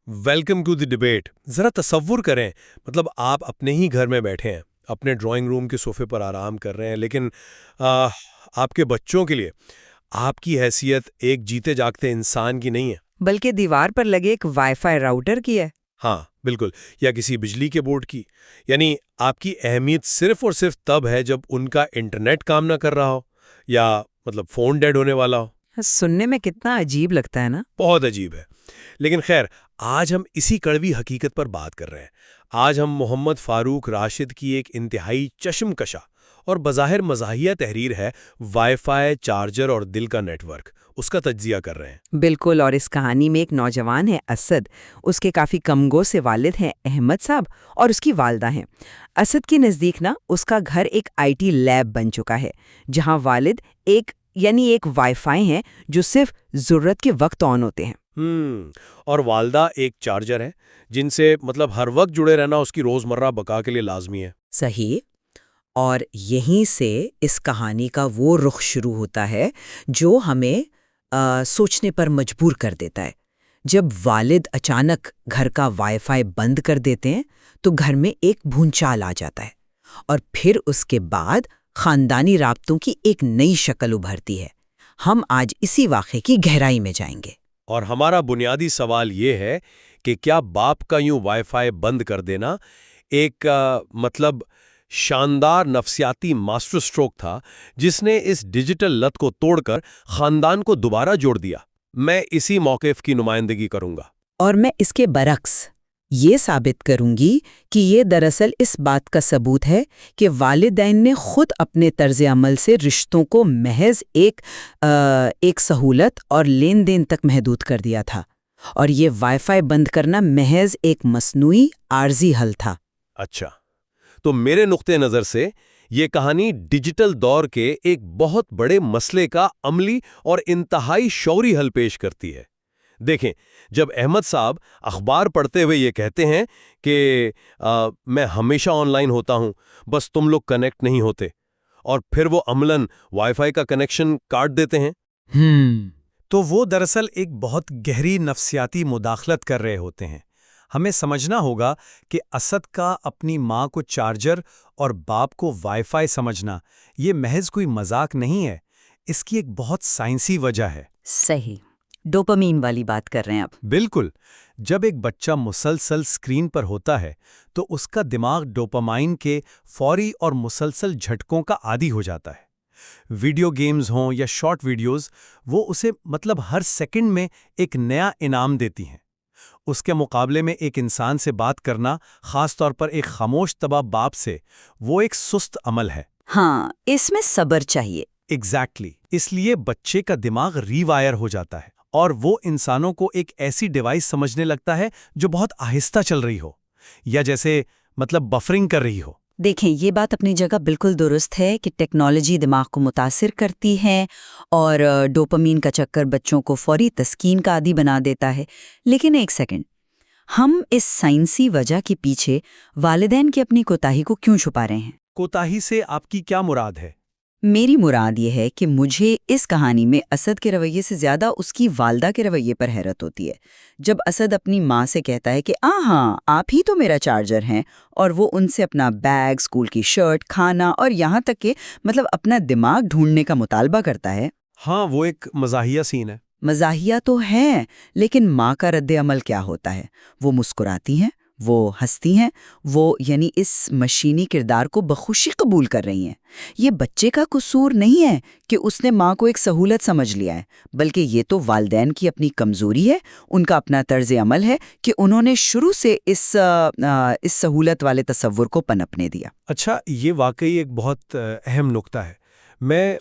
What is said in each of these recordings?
Welcome to the debate. ذرا تصور کریں، مطلب آپ اپنے ہی گھر میں بیٹھے ہیں، اپنے ڈرائنگ روم کے صوفے پر آرام کر رہے ہیں، لیکن آپ کے بچوں کے لیے آپ کی حیثیت ایک جیتے جاگتے انسان کی نہیں ہے. بلکہ دیوار پر لگے ایک وائی فائی راؤٹر کی ہے. ہاں بالکل، یا کسی بجلی کے بورڈ کی. یعنی آپ کی اہمیت صرف اور صرف تب ہے جب ان کا انٹرنیٹ کام نہ کر رہا ہو یا مطلب فون ڈیڈ ہونے والا ہو. سننے میں کتنا عجیب لگتا ہے نا. بہت عجیب ہے. لیکن خیر، آج ہم اسی کڑوی حقیقت پر بات کر رہے ہیں. آج ہم محمد فاروق راشد کی ایک انتہائی چشم کشا اور بظاہر مزاحیہ تحریر ہے وائی فائی، چارجر اور دل کا نیٹ ورک، اس کا تجزیہ کر رہے ہیں. بالکل. اور اس کہانی میں ایک نوجوان ہے اسد، اس کے کافی کمگو سے والد ہیں احمد صاحب اور اس کی والدہ ہیں. اسد کے نزدیک نا اس کا گھر ایک آئی ٹی لیب بن چکا ہے، جہاں والد ایک وائی فائی ہیں جو صرف ضرورت کے وقت آن ہوتے ہیں. اور والدہ ایک چارجر ہے جن سے مطلب ہر وقت جڑے رہنا اس کی روزمرہ بقا کے لیے لازمی ہے. صحیح. اور یہیں سے اس کہانی کا وہ رخ شروع ہوتا ہے جو ہمیں سوچنے پر مجبور کر دیتا ہے. جب والد اچانک گھر کا وائی فائی بند کر دیتے ہیں تو گھر میں ایک بھونچال آ جاتا ہے، اور پھر اس کے بعد خاندانی رابطوں کی ایک نئی شکل ابھرتی ہے. ہم آج اسی واقعے کی گہرائی میں جائیں گے. اور ہمارا بنیادی سوال یہ ہے کہ کیا باپ کا یوں وائی فائی بند کر دینا ایک مطلب شاندار نفسیاتی ماسٹر سٹروک تھا جس نے اس ڈیجیٹل لت کو توڑ کر خاندان کو دوبارہ جوڑ دیا؟ میں اسی موقف کی نمائندگی کروں گا. اور میں اس کے برعکس یہ ثابت کروں گی کہ یہ دراصل اس بات کا ثبوت ہے کہ والدین نے خود اپنے طرز عمل سے رشتوں کو محض ایک سہولت اور لین دین تک محدود کر دیا تھا، اور یہ وائی فائی بند کرنا محض ایک مصنوعی عارضی حل تھا. اچھا، تو میرے نقطۂ نظر سے یہ کہانی ڈیجیٹل دور کے ایک بہت بڑے مسئلے کا عملی اور انتہائی شعوری حل پیش کرتی ہے. دیکھیں، جب احمد صاحب اخبار پڑھتے ہوئے یہ کہتے ہیں کہ میں ہمیشہ آن لائن ہوتا ہوں، بس تم لوگ کنیکٹ نہیں ہوتے، اور پھر وہ عملاً وائی فائی کا کنیکشن کاٹ دیتے ہیں، تو وہ دراصل ایک بہت گہری نفسیاتی مداخلت کر رہے ہوتے ہیں. ہمیں سمجھنا ہوگا کہ اسد کا اپنی ماں کو چارجر اور باپ کو وائی فائی سمجھنا یہ محض کوئی مذاق نہیں ہے. اس کی ایک بہت سائنسی وجہ ہے. صحیح. ڈوپامین والی بات کر رہے ہیں آپ. بالکل. جب ایک بچہ مسلسل اسکرین پر ہوتا ہے تو اس کا دماغ ڈوپامائن کے فوری اور مسلسل جھٹکوں کا عادی ہو جاتا ہے. ویڈیو گیمز ہوں یا شارٹ ویڈیوز، وہ اسے مطلب ہر سیکنڈ میں ایک نیا انعام دیتی ہیں. اس کے مقابلے میں ایک انسان سے بات کرنا، خاص طور پر ایک خاموش طبع باپ سے، وہ ایک سست عمل ہے. ہاں، اس میں صبر چاہیے. ایگزیکٹلی. اس لیے بچے کا دماغ ری وائر ہو جاتا ہے اور وہ انسانوں کو ایک ایسی ڈیوائس سمجھنے لگتا ہے جو بہت آہستہ چل رہی ہو، یا جیسے مطلب بفرنگ کر رہی ہو. دیکھیں، یہ بات اپنی جگہ بالکل درست ہے کہ ٹیکنالوجی دماغ کو متاثر کرتی ہے اور ڈوپامین کا چکر بچوں کو فوری تسکین کا عادی بنا دیتا ہے. لیکن ایک سیکنڈ، ہم اس سائنسی وجہ کے پیچھے والدین کی اپنی کوتاہی کو کیوں چھپا رہے ہیں؟ کوتاہی سے آپ کی کیا مراد ہے؟ میری مراد یہ ہے کہ مجھے اس کہانی میں اسد کے رویے سے زیادہ اس کی والدہ کے رویے پر حیرت ہوتی ہے. جب اسد اپنی ماں سے کہتا ہے کہ ہاں آپ ہی تو میرا چارجر ہیں، اور وہ ان سے اپنا بیگ، اسکول کی شرٹ، کھانا اور یہاں تک کہ مطلب اپنا دماغ ڈھونڈنے کا مطالبہ کرتا ہے. ہاں، وہ ایک مزاحیہ سین ہے. مزاحیہ تو ہے، لیکن ماں کا رد عمل کیا ہوتا ہے؟ وہ مسکراتی ہیں، وہ ہنستی ہیں، وہ اس مشینی کردار کو بخوشی قبول کر رہی ہیں. یہ بچے کا قصور نہیں ہے کہ اس نے ماں کو ایک سہولت سمجھ لیا ہے، بلکہ یہ تو والدین کی اپنی کمزوری ہے. ان کا اپنا طرز عمل ہے کہ انہوں نے شروع سے اس سہولت والے تصور کو پنپنے دیا. اچھا، یہ واقعی ایک بہت اہم نقطہ ہے. میں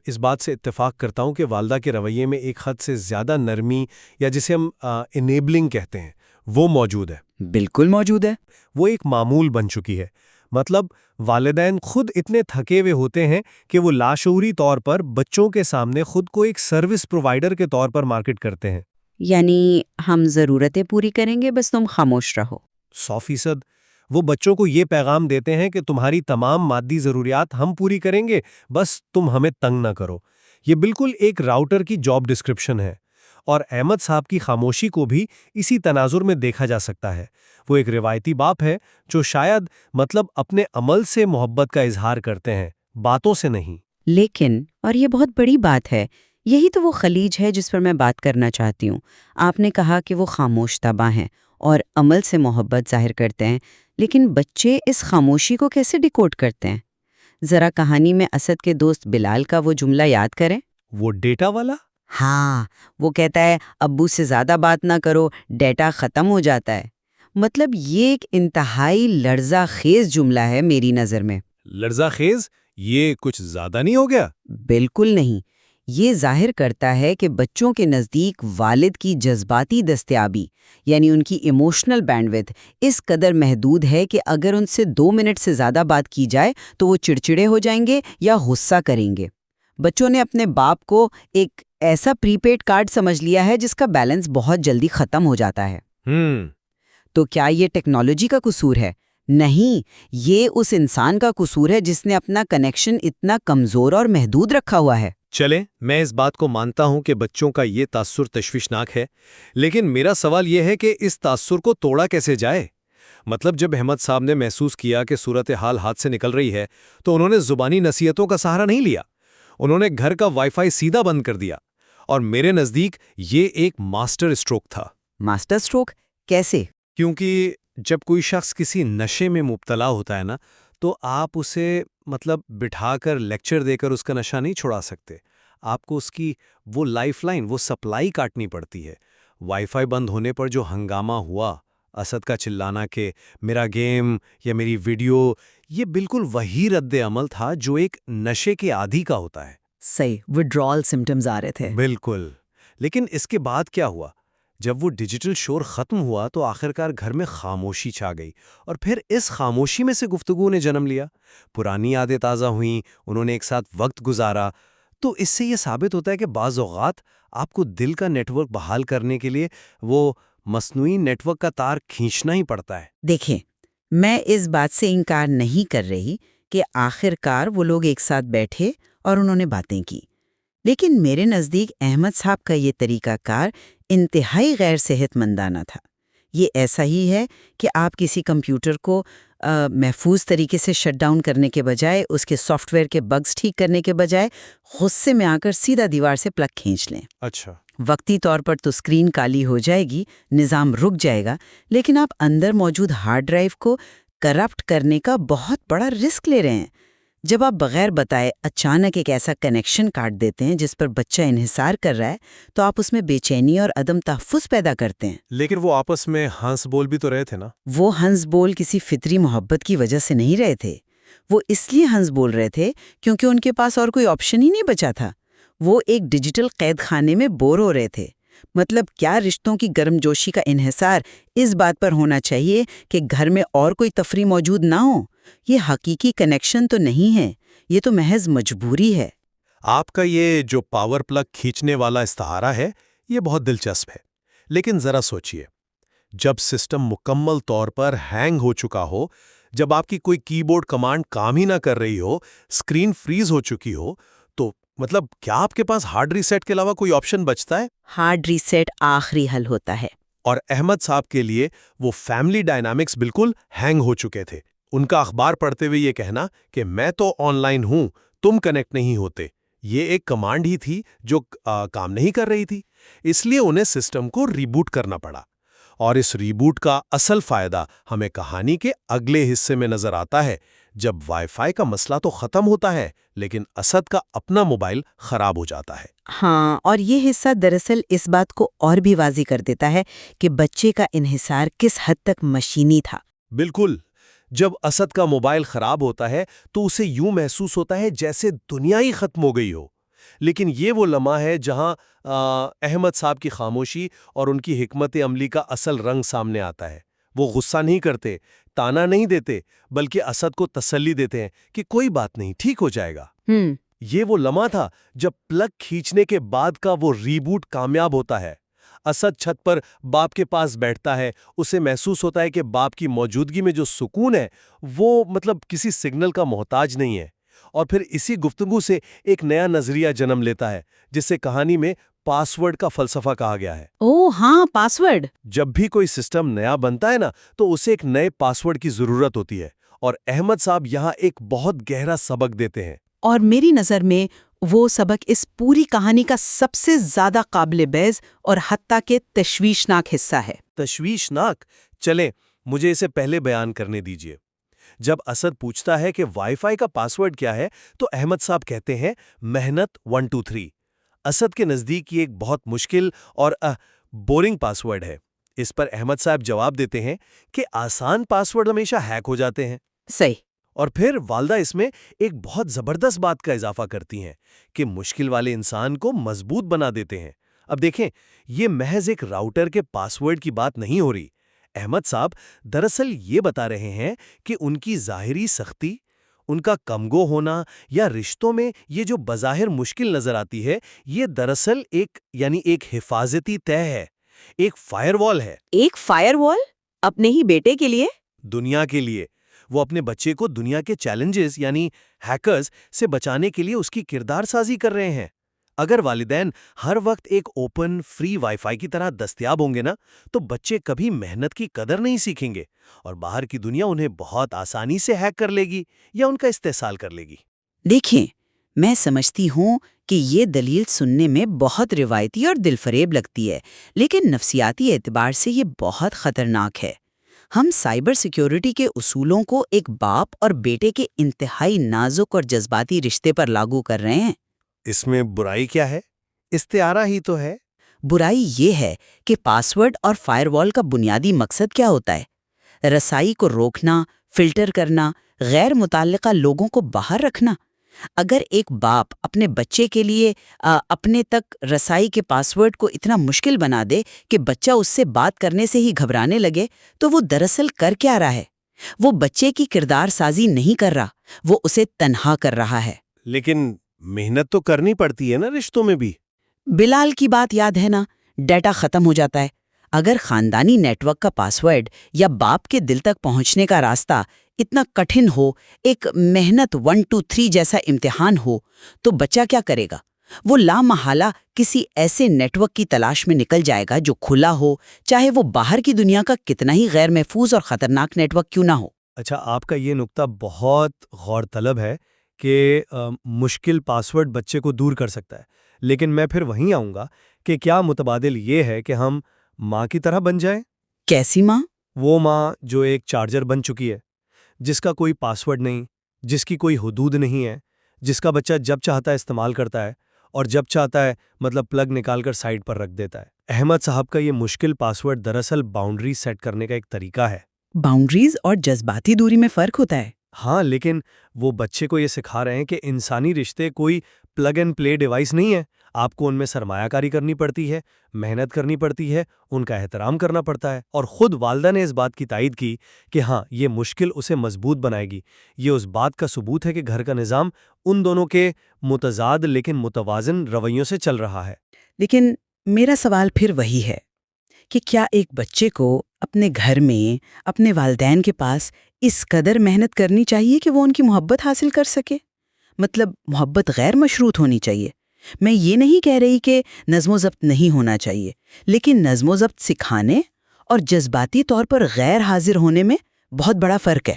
اس بات سے اتفاق کرتا ہوں کہ والدہ کے رویے میں ایک حد سے زیادہ نرمی، یا جسے ہم انیبلنگ کہتے ہیں، وہ موجود ہے. بالکل موجود ہے. وہ ایک معمول بن چکی ہے. مطلب والدین خود اتنے تھکے ہوئے ہوتے ہیں کہ وہ لاشعوری طور پر بچوں کے سامنے خود کو ایک سروس پرووائیڈر کے طور پر مارکیٹ کرتے ہیں. ہم ضرورتیں پوری کریں گے، بس تم خاموش رہو. 100%. وہ بچوں کو یہ پیغام دیتے ہیں کہ تمہاری تمام مادی ضروریات ہم پوری کریں گے، بس تم ہمیں تنگ نہ کرو. یہ بالکل ایک راؤٹر کی جاب ڈسکرپشن ہے. اور احمد صاحب کی خاموشی کو بھی اسی تناظر میں دیکھا جا سکتا ہے۔ وہ ایک روایتی باپ ہے جو شاید اپنے عمل سے محبت کا اظہار کرتے ہیں، باتوں سے نہیں۔ لیکن، اور یہ بہت بڑی بات ہے، یہی تو وہ خلیج ہے جس پر میں بات کرنا چاہتی ہوں۔ آپ نے کہا کہ وہ خاموش طبع ہیں اور عمل سے محبت ظاہر کرتے ہیں، لیکن بچے اس خاموشی کو کیسے ڈیکوڈ کرتے ہیں؟ ذرا کہانی میں اسد کے دوست بلال کا وہ جملہ یاد کریں۔ وہ ڈیٹا والا؟ ہاں، وہ کہتا ہے ابو سے زیادہ بات نہ کرو، ڈیٹا ختم ہو جاتا ہے۔ مطلب یہ ایک انتہائی لرزہ خیز جملہ ہے میری نظر میں۔ لرزہ خیز؟ یہ کچھ زیادہ نہیں ہو گیا؟ بالکل نہیں۔ یہ ظاہر کرتا ہے کہ بچوں کے نزدیک والد کی جذباتی دستیابی، یعنی ان کی ایموشنل بینڈوِڈتھ اس قدر محدود ہے کہ اگر ان سے 2 منٹ سے زیادہ بات کی جائے تو وہ چڑچڑے ہو جائیں گے یا غصہ کریں گے۔ بچوں نے اپنے باپ کو ایک ایسا پری پیڈ کارڈ سمجھ لیا ہے جس کا بیلنس بہت جلدی ختم ہو جاتا ہے۔ تو کیا یہ ٹیکنالوجی کا قصور ہے؟ نہیں، یہ اس انسان کا قصور ہے جس نے اپنا کنیکشن اتنا کمزور اور محدود رکھا ہوا ہے۔ چلیں، میں اس بات کو مانتا ہوں کہ بچوں کا یہ تاثر تشویشناک ہے، لیکن میرا سوال یہ ہے کہ اس تاثر کو توڑا کیسے جائے؟ جب احمد صاحب نے محسوس کیا کہ صورتحال ہاتھ سے نکل رہی ہے تو انہوں نے زبانی نصیحتوں کا سہارا نہیں لیا، انہوں نے گھر کا وائی فائی سیدھا بند کر دیا، اور میرے نزدیک یہ ایک ماسٹر اسٹروک تھا۔ ماسٹر اسٹروک کیسے؟ کیونکہ جب کوئی شخص کسی نشے میں مبتلا ہوتا ہے نا، تو آپ اسے بٹھا کر لیکچر دے کر اس کا نشہ نہیں چھڑا سکتے۔ آپ کو اس کی وہ لائف لائن، وہ سپلائی کاٹنی پڑتی ہے۔ وائی فائی بند ہونے پر جو ہنگامہ ہوا، اسد کا چلانا کہ میرا گیم یا میری ویڈیو، یہ بالکل وہی رد عمل تھا جو ایک نشے کے عادی کا ہوتا ہے۔ صحیح، وڈرال سمٹمز آ رہے تھے۔ بالکل۔ لیکن اس کے بعد کیا ہوا؟ جب وہ ڈیجیٹل شور ختم ہوا تو آخرکار گھر میں خاموشی چھا گئی، اور پھر اس خاموشی میں سے گفتگو نے جنم لیا، پرانی یادیں تازہ ہوئیں، انہوں نے ایک ساتھ وقت گزارا۔ تو اس سے یہ ثابت ہوتا ہے کہ بعض اوقات آپ کو دل کا نیٹ ورک بحال کرنے کے لیے وہ مصنوعی نیٹ ورک کا تار کھینچنا ہی پڑتا ہے۔ دیکھیں، میں اس بات سے انکار نہیں کر رہی کہ آخرکار وہ لوگ ایک ساتھ بیٹھے اور انہوں نے باتیں کی، لیکن میرے نزدیک احمد صاحب کا یہ طریقہ کار انتہائی غیر صحت مندانہ تھا۔ یہ ایسا ہی ہے کہ آپ کسی کمپیوٹر کو محفوظ طریقے سے شٹ ڈاؤن کرنے کے بجائے، اس کے سافٹ ویئر کے بگز ٹھیک کرنے کے بجائے غصے میں آ کر سیدھا دیوار سے پلگ کھینچ لیں۔ اچھا، وقتی طور پر تو اسکرین کالی ہو جائے گی، نظام رک جائے گا، لیکن آپ اندر موجود ہارڈ ڈرائیو کو کرپٹ کرنے کا بہت بڑا رسک لے رہے ہیں۔ جب آپ بغیر بتائے اچانک ایک ایسا کنیکشن کاٹ دیتے ہیں جس پر بچہ انحصار کر رہا ہے، تو آپ اس میں بے چینی اور عدم تحفظ پیدا کرتے ہیں۔ لیکن وہ آپس میں ہنس بول بھی تو رہے تھے نا؟ وہ ہنس بول کسی فطری محبت کی وجہ سے نہیں رہے تھے، وہ اس لیے ہنس بول رہے تھے کیونکہ ان کے پاس اور کوئی آپشن ہی نہیں بچا تھا۔ وہ ایک ڈیجیٹل قید خانے میں بور ہو رہے تھے۔ کیا رشتوں کی گرم جوشی کا انحصار اس بات پر ہونا چاہیے کہ گھر میں اور کوئی تفریح موجود نہ ہو؟ یہ حقیقی کنیکشن تو نہیں ہے، یہ تو محض مجبوری ہے۔ آپ کا یہ جو پاور پلگ کھینچنے والا استعارہ ہے، یہ بہت دلچسپ ہے، لیکن ذرا سوچئے، جب سسٹم مکمل طور پر ہینگ ہو چکا ہو، جب آپ کی کوئی کی بورڈ کمانڈ کام ہی نہ کر رہی ہو، اسکرین فریز ہو چکی ہو، تو کیا آپ کے پاس ہارڈ ریسیٹ کے علاوہ کوئی آپشن بچتا ہے؟ ہارڈ ریسیٹ آخری حل ہوتا ہے۔ اور احمد صاحب کے لیے وہ فیملی ڈائنامکس بالکل ہینگ ہو چکے تھے۔ ان کا اخبار پڑھتے ہوئے یہ کہنا کہ میں تو آن لائن ہوں، تم کنیکٹ نہیں ہوتے، یہ ایک کمانڈ ہی تھی جو کام نہیں کر رہی تھی۔ اس لیے انہیں سسٹم کو ریبوٹ کرنا پڑا، اور اس ریبوٹ کا اصل فائدہ ہمیں کہانی کے اگلے حصے میں نظر آتا ہے، جب وائی فائی کا مسئلہ تو ختم ہوتا ہے لیکن اسد کا اپنا موبائل خراب ہو جاتا ہے۔ ہاں، اور یہ حصہ دراصل اس بات کو اور بھی واضح کر دیتا ہے کہ بچے کا انحصار کس حد تک مشینی تھا۔ بالکل، جب اسد کا موبائل خراب ہوتا ہے تو اسے یوں محسوس ہوتا ہے جیسے دنیا ہی ختم ہو گئی ہو، لیکن یہ وہ لمحہ ہے جہاں احمد صاحب کی خاموشی اور ان کی حکمت عملی کا اصل رنگ سامنے آتا ہے۔ وہ غصہ نہیں کرتے، تانا نہیں دیتے، بلکہ اسد کو تسلی دیتے ہیں کہ کوئی بات نہیں، ٹھیک ہو جائے گا۔ یہ وہ لمحہ تھا جب پلگ کھینچنے کے بعد کا وہ ریبوٹ کامیاب ہوتا ہے۔ اسد چھت پر باپ کے پاس بیٹھتا ہے، اسے محسوس ہوتا ہے کہ باپ کی موجودگی میں جو سکون ہے وہ کسی سگنل کا محتاج نہیں ہے، اور پھر اسی گفتگو سے ایک نیا نظریہ جنم لیتا ہے جسے کہانی میں پاسورڈ کا فلسفہ کہا گیا ہے۔ او ہاں، پاسورڈ۔ جب بھی کوئی سسٹم نیا بنتا ہے نا تو اسے ایک نئے پاسورڈ کی ضرورت ہوتی ہے، اور احمد صاحب یہاں ایک بہت گہرا سبق دیتے ہیں۔ اور میری نظر میں وہ سبق اس پوری کہانی کا سب سے زیادہ قابل بیز اور حتیٰ کہ تشویشناک حصہ ہے۔ تشویشناک؟ چلیں مجھے اسے پہلے بیان کرنے دیجئے۔ جب اسد پوچھتا ہے کہ وائی فائی کا پاسورڈ کیا ہے تو احمد صاحب کہتے ہیں محنت 123۔ اسد کے نزدیک یہ ایک بہت مشکل اور بورنگ پاسورڈ ہے۔ اس پر احمد صاحب جواب دیتے ہیں کہ آسان پاسورڈ ہمیشہ ہیک ہو جاتے ہیں۔ صحیح۔ اور پھر والدہ اس میں ایک بہت زبردست بات کا اضافہ کرتی ہیں کہ مشکل والے انسان کو مضبوط بنا دیتے ہیں۔ اب دیکھیں، یہ محض ایک راؤٹر کے پاسورڈ کی بات نہیں ہو رہی۔ احمد صاحب دراصل یہ بتا رہے ہیں کہ ان کی ظاہری سختی، ان کا کمگو ہونا یا رشتوں میں یہ جو بظاہر مشکل نظر آتی ہے، یہ دراصل ایک حفاظتی تہہ ہے، ایک فائر وال ہے۔ ایک فائر وال؟ اپنے ہی بیٹے کے لیے؟ دنیا کے لیے۔ وہ اپنے بچے کو دنیا کے چیلنجز یعنی ہیکرز سے بچانے کے لیے اس کی کردار سازی کر رہے ہیں۔ اگر والدین ہر وقت ایک اوپن فری وائی فائی کی طرح دستیاب ہوں گے نا تو بچے کبھی محنت کی قدر نہیں سیکھیں گے، اور باہر کی دنیا انہیں بہت آسانی سے ہیک کر لے گی یا ان کا استحصال کر لے گی۔ دیکھیں، میں سمجھتی ہوں کہ یہ دلیل سننے میں بہت روایتی اور دل فریب لگتی ہے، لیکن نفسیاتی اعتبار سے یہ بہت خطرناک ہے۔ ہم سائبر سیکیورٹی کے اصولوں کو ایک باپ اور بیٹے کے انتہائی نازک اور جذباتی رشتے پر لاگو کر رہے ہیں۔ اس میں برائی کیا ہے؟ استعارہ ہی تو ہے۔ برائی یہ ہے کہ پاسورڈ اور فائر وال کا بنیادی مقصد کیا ہوتا ہے؟ رسائی کو روکنا، فلٹر کرنا، غیر متعلقہ لوگوں کو باہر رکھنا۔ اگر ایک باپ اپنے بچے کے لیے اپنے تک رسائی کے پاسورڈ کو اتنا مشکل بنا دے کہ بچہ اس سے بات کرنے سے ہی گھبرانے لگے تو وہ دراصل کر کیا رہا ہے؟ وہ بچے کی کردار سازی نہیں کر رہا، وہ اسے تنہا کر رہا ہے۔ لیکن محنت تو کرنی پڑتی ہے نا رشتوں میں بھی۔ بلال کی بات یاد ہے نا، ڈیٹا ختم ہو جاتا ہے۔ اگر خاندانی نیٹ ورک کا پاسورڈ یا باپ کے دل تک پہنچنے کا راستہ اتنا کٹھن ہو، ایک محنت 123 جیسا امتحان ہو، تو بچہ کیا کرے گا؟ وہ لامحالہ کسی ایسے نیٹ ورک کی تلاش میں نکل جائے گا جو کھلا ہو، چاہے وہ باہر کی دنیا کا کتنا ہی غیر محفوظ اور خطرناک نیٹ ورک کیوں نہ ہو۔ اچھا، آپ کا یہ نقطہ بہت غور طلب ہے کہ مشکل پاسورڈ بچے کو دور کر سکتا ہے، لیکن میں پھر وہیں آؤں گا کہ کیا متبادل یہ ہے کہ ہم ماں کی طرح بن جائیں؟ کیسی ماں؟ وہ ماں جو ایک چارجر بن چکی ہے، جس کا کوئی پاسورڈ نہیں، جس کی کوئی حدود نہیں ہے، جس کا بچہ جب چاہتا ہے استعمال کرتا ہے اور جب چاہتا ہے پلگ نکال کر سائڈ پر رکھ دیتا ہے۔ احمد صاحب کا یہ مشکل پاسورڈ دراصل باؤنڈری سیٹ کرنے کا ایک طریقہ ہے۔ باؤنڈریز اور جذباتی دوری میں فرق ہوتا ہے۔ ہاں، لیکن وہ بچے کو یہ سکھا رہے ہیں کہ انسانی رشتے کوئی پلگ اینڈ پلے ڈیوائس نہیں ہے۔ آپ کو ان میں سرمایہ کاری کرنی پڑتی ہے، محنت کرنی پڑتی ہے، ان کا احترام کرنا پڑتا ہے۔ اور خود والدہ نے اس بات کی تائید کی کہ ہاں، یہ مشکل اسے مضبوط بنائے گی۔ یہ اس بات کا ثبوت ہے کہ گھر کا نظام ان دونوں کے متضاد لیکن متوازن رویوں سے چل رہا ہے۔ لیکن میرا سوال پھر وہی ہے کہ کیا ایک بچے کو اپنے گھر میں اپنے والدین کے پاس اس قدر محنت کرنی چاہیے کہ وہ ان کی محبت حاصل کر سکے؟ مطلب محبت غیر مشروط ہونی چاہیے۔ میں یہ نہیں کہہ رہی کہ نظم و ضبط نہیں ہونا چاہیے، لیکن نظم و ضبط سکھانے اور جذباتی طور پر غیر حاضر ہونے میں بہت بڑا فرق ہے۔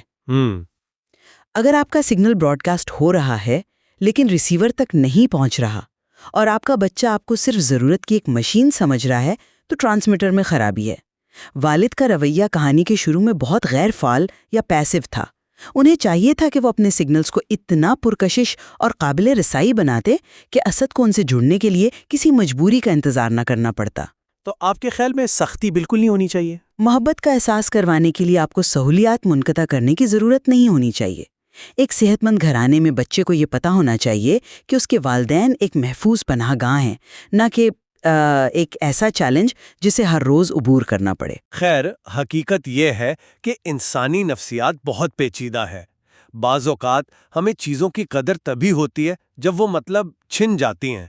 اگر آپ کا سگنل براڈ کاسٹ ہو رہا ہے لیکن ریسیور تک نہیں پہنچ رہا اور آپ کا بچہ آپ کو صرف ضرورت کی ایک مشین سمجھ رہا ہے تو ٹرانسمیٹر میں خرابی ہے۔ والد کا رویہ کہانی کے شروع میں بہت غیر فعال یا پیسیو تھا۔ انہیں چاہیے تھا کہ وہ اپنے سگنلز کو اتنا پرکشش اور قابل رسائی بناتے کہ اسد کو ان سے جڑنے کے لیے کسی مجبوری کا انتظار نہ کرنا پڑتا۔ تو آپ کے خیال میں سختی بالکل نہیں ہونی چاہیے؟ محبت کا احساس کروانے کے لیے آپ کو سہولیات منقطع کرنے کی ضرورت نہیں ہونی چاہیے۔ ایک صحت مند گھرانے میں بچے کو یہ پتا ہونا چاہیے کہ اس کے والدین ایک محفوظ پناہ گاہ ہیں، نہ کہ ایک ایسا چیلنج جسے ہر روز عبور کرنا پڑے۔ خیر، حقیقت یہ ہے کہ انسانی نفسیات بہت پیچیدہ ہے۔ بعض اوقات ہمیں چیزوں کی قدر تبھی ہوتی ہے جب وہ چھن جاتی ہیں۔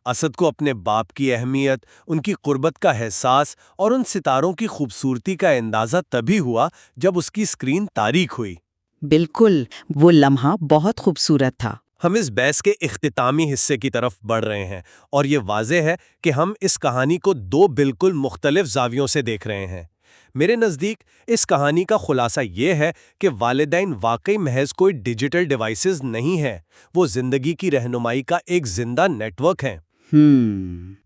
اسد کو اپنے باپ کی اہمیت، ان کی قربت کا احساس اور ان ستاروں کی خوبصورتی کا اندازہ تبھی ہوا جب اس کی اسکرین تاریک ہوئی۔ بالکل، وہ لمحہ بہت خوبصورت تھا۔ ہم اس بحث کے اختتامی حصے کی طرف بڑھ رہے ہیں اور یہ واضح ہے کہ ہم اس کہانی کو دو بالکل مختلف زاویوں سے دیکھ رہے ہیں۔ میرے نزدیک اس کہانی کا خلاصہ یہ ہے کہ والدین واقعی محض کوئی ڈیجیٹل ڈیوائسز نہیں ہیں، وہ زندگی کی رہنمائی کا ایک زندہ نیٹ ورک ہیں۔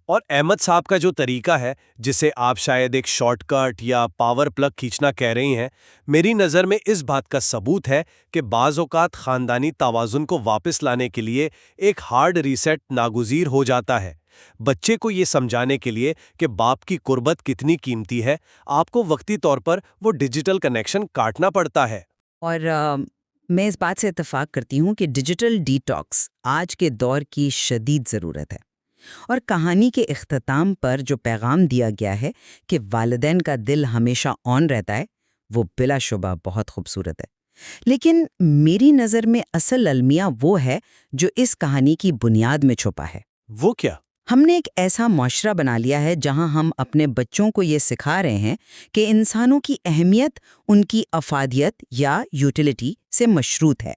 اور احمد صاحب کا جو طریقہ ہے، جسے آپ شاید ایک شارٹ کٹ یا پاور پلگ کھینچنا کہہ رہی ہیں، میری نظر میں اس بات کا ثبوت ہے کہ بعض اوقات خاندانی توازن کو واپس لانے کے لیے ایک ہارڈ ریسیٹ ناگزیر ہو جاتا ہے۔ بچے کو یہ سمجھانے کے لیے کہ باپ کی قربت کتنی قیمتی ہے، آپ کو وقتی طور پر وہ ڈیجیٹل کنیکشن کاٹنا پڑتا ہے۔ اور میں اس بات سے اتفاق کرتی ہوں کہ ڈیجیٹل ڈی ٹاکس آج کے دور کی شدید ضرورت ہے، اور کہانی کے اختتام پر جو پیغام دیا گیا ہے کہ والدین کا دل ہمیشہ آن رہتا ہے، وہ بلا شبہ بہت خوبصورت ہے۔ لیکن میری نظر میں اصل المیہ وہ ہے جو اس کہانی کی بنیاد میں چھپا ہے۔ وہ کیا؟ ہم نے ایک ایسا معاشرہ بنا لیا ہے جہاں ہم اپنے بچوں کو یہ سکھا رہے ہیں کہ انسانوں کی اہمیت ان کی افادیت یا یوٹیلیٹی سے مشروط ہے۔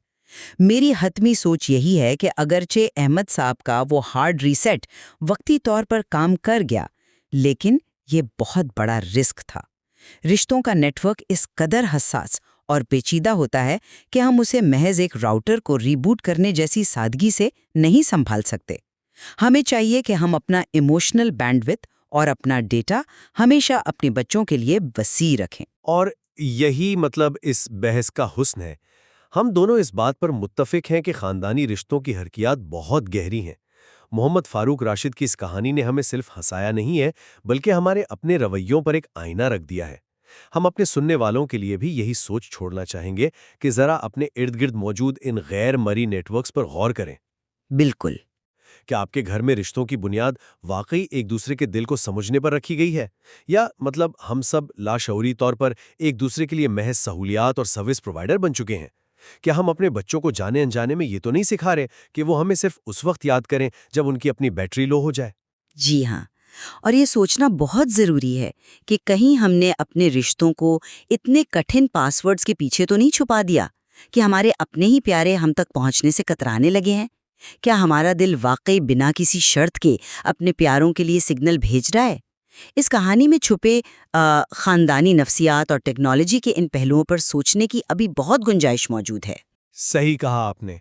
میری حتمی سوچ یہی ہے کہ اگرچہ احمد صاحب کا وہ ہارڈ ریسیٹ وقتی طور پر کام کر گیا، لیکن یہ بہت بڑا رسک تھا۔ رشتوں کا نیٹ ورک اس قدر حساس اور پیچیدہ ہوتا ہے کہ ہم اسے محض ایک راؤٹر کو ریبوٹ کرنے جیسی سادگی سے نہیں سنبھال سکتے۔ ہمیں چاہیے کہ ہم اپنا ایموشنل بینڈ وتھ اور اپنا ڈیٹا ہمیشہ اپنے بچوں کے لیے وسیع رکھیں۔ اور یہی مطلب اس بحث کا حسن ہے۔ ہم دونوں اس بات پر متفق ہیں کہ خاندانی رشتوں کی حرکیات بہت گہری ہیں۔ محمد فاروق راشد کی اس کہانی نے ہمیں صرف ہنسایا نہیں ہے، بلکہ ہمارے اپنے رویوں پر ایک آئینہ رکھ دیا ہے۔ ہم اپنے سننے والوں کے لیے بھی یہی سوچ چھوڑنا چاہیں گے کہ ذرا اپنے ارد گرد موجود ان غیر مرئی نیٹ ورکس پر غور کریں۔ بالکل۔ کیا آپ کے گھر میں رشتوں کی بنیاد واقعی ایک دوسرے کے دل کو سمجھنے پر رکھی گئی ہے، یا مطلب ہم سب لاشعوری طور پر ایک دوسرے کے لیے محض سہولیات اور سروس پرووائڈر بن چکے ہیں؟ کیا ہم اپنے بچوں کو جانے انجانے میں یہ تو نہیں سکھا رہے کہ وہ ہمیں صرف اس وقت یاد کریں جب ان کی اپنی بیٹری لو ہو جائے؟ جی ہاں، اور یہ سوچنا بہت ضروری ہے کہ کہیں ہم نے اپنے رشتوں کو اتنے کٹھن پاس ورڈز کے پیچھے تو نہیں چھپا دیا کہ ہمارے اپنے ہی پیارے ہم تک پہنچنے سے کترانے لگے ہیں۔ کیا ہمارا دل واقعی بنا کسی شرط کے اپنے پیاروں کے لیے سگنل بھیج رہا ہے؟ اس کہانی میں چھپے خاندانی نفسیات اور ٹیکنالوجی کے ان پہلوؤں پر سوچنے کی ابھی بہت گنجائش موجود ہے۔ صحیح کہا آپ نے۔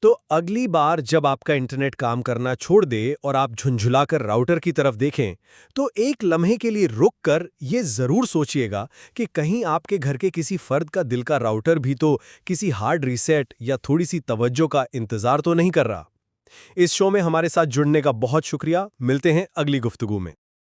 تو اگلی بار جب آپ کا انٹرنیٹ کام کرنا چھوڑ دے اور آپ جھنجھلا کر راؤٹر کی طرف دیکھیں تو ایک لمحے کے لیے رک کر یہ ضرور سوچئے گا کہ کہیں آپ کے گھر کے کسی فرد کا دل کا راؤٹر بھی تو کسی ہارڈ ریسیٹ یا تھوڑی سی توجہ کا انتظار تو نہیں کر رہا۔ اس شو میں ہمارے ساتھ جڑنے کا بہت شکریہ۔ ملتے ہیں اگلی گفتگو میں۔